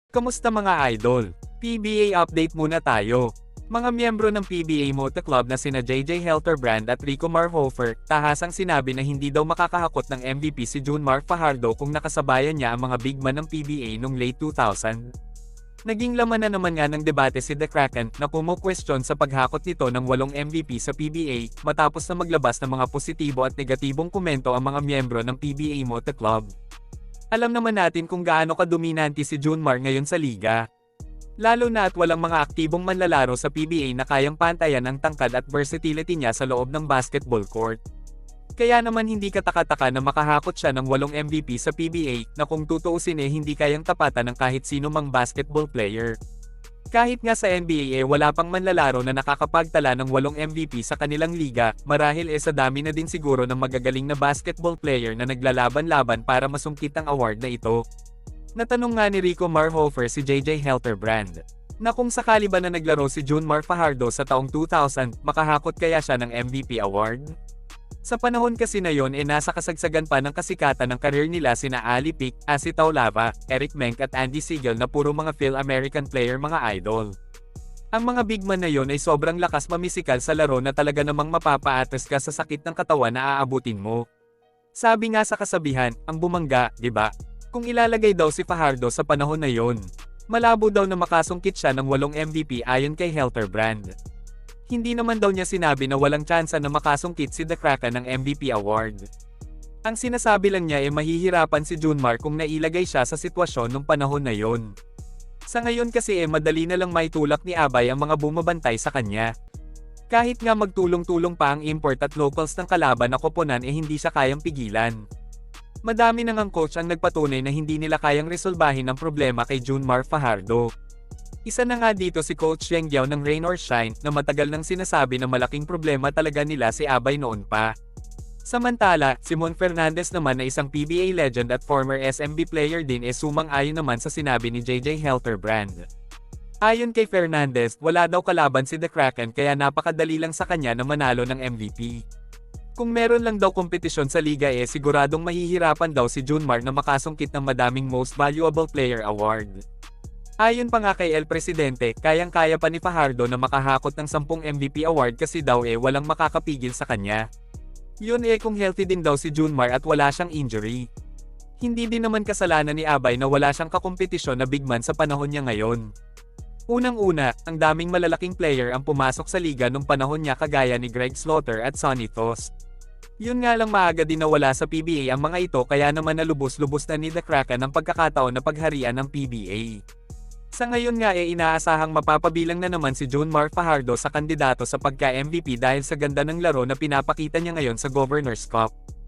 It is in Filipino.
Kamusta mga idol? PBA update muna tayo. Mga miyembro ng PBA Moto Club na sina JJ Helterbrand at Rico Marhofer, tahasang sinabi na hindi daw makakahakot ng MVP si Junmar Fajardo kung nakasabayan niya ang mga big man ng PBA noong late 2000. Naging laman na naman nga ng debate si The Kraken na kumo-question sa paghakot nito ng 8 MVP sa PBA matapos na maglabas ng mga positibo at negatibong komento ang mga miyembro ng PBA Moto Club. Alam naman natin kung gaano kadominante si Junmar ngayon sa liga. Lalo na at walang mga aktibong manlalaro sa PBA na kayang pantayan ang tangkad at versatility niya sa loob ng basketball court. Kaya naman hindi kataka-taka na makahakot siya ng 8 MVP sa PBA na kung tutuusin hindi kayang tapatan ng kahit sino mang basketball player. Kahit nga sa NBA wala pang manlalaro na nakakapagtala ng 8 MVP sa kanilang liga, marahil sa dami na din siguro ng magagaling na basketball player na naglalaban-laban para masungkit ang award na ito. Natanong nga ni Rico Marhofer si JJ Helterbrand na kung sakali ba na naglaro si Junmar Fajardo sa taong 2000, makahakot kaya siya ng MVP award? Sa panahon kasi na yon nasa kasagsagan pa ng kasikatan ng karir nila sina Ali Pic, Asi Taulava, Eric Menk at Andy Siegel na puro mga Phil-American player mga idol. Ang mga big man na yon ay sobrang lakas mamisikal sa laro na talaga namang mapapaatres ka sa sakit ng katawan na aabutin mo. Sabi nga sa kasabihan, ang bumangga, di ba? Kung ilalagay daw si Fajardo sa panahon na yon, malabo daw na makasungkit siya ng 8 MVP ayon kay Helterbrand. Hindi naman daw niya sinabi na walang tsansa na makasungkit si The Kraken ng MVP award. Ang sinasabi lang niya mahihirapan si Junmar kung nailagay siya sa sitwasyon nung panahon na yon. Sa ngayon kasi madali na lang maitulak ni Abay ang mga bumabantay sa kanya. Kahit nga magtulong-tulong pa ang import at locals ng kalaban na koponan hindi siya kayang pigilan. Madami nang ang coach ang nagpatunay na hindi nila kayang resolbahin ang problema kay Junmar Fajardo. Isa na nga dito si Coach Yeng Giao ng Rain or Shine na matagal nang sinasabi na malaking problema talaga nila si Abay noon pa. Samantala, si Mon Fernandez naman na isang PBA legend at former SMB player din sumang-ayon naman sa sinabi ni JJ Helterbrand. Ayon kay Fernandez, wala daw kalaban si The Kraken kaya napakadali lang sa kanya na manalo ng MVP. Kung meron lang daw kompetisyon sa liga siguradong mahihirapan daw si Junmar na makasungkit ng madaming Most Valuable Player Award. Ayon pa nga kay El Presidente, kayang-kaya pa ni Fajardo na makahakot ng 10 MVP award kasi daw walang makakapigil sa kanya. Yun kung healthy din daw si Junmar at wala siyang injury. Hindi din naman kasalanan ni Abay na wala siyang kakompetisyon na big man sa panahon niya ngayon. Unang-una, ang daming malalaking player ang pumasok sa liga nung panahon niya kagaya ni Greg Slaughter at Sonny Tost. Yun nga lang maaga din nawala sa PBA ang mga ito kaya naman nalubos-lubos na ni The Kraken ang pagkakataon na pagharian ng PBA. Sa ngayon nga inaasahang mapapabilang na naman si Junmar Fajardo sa kandidato sa pagka-MVP dahil sa ganda ng laro na pinapakita niya ngayon sa Governors Cup.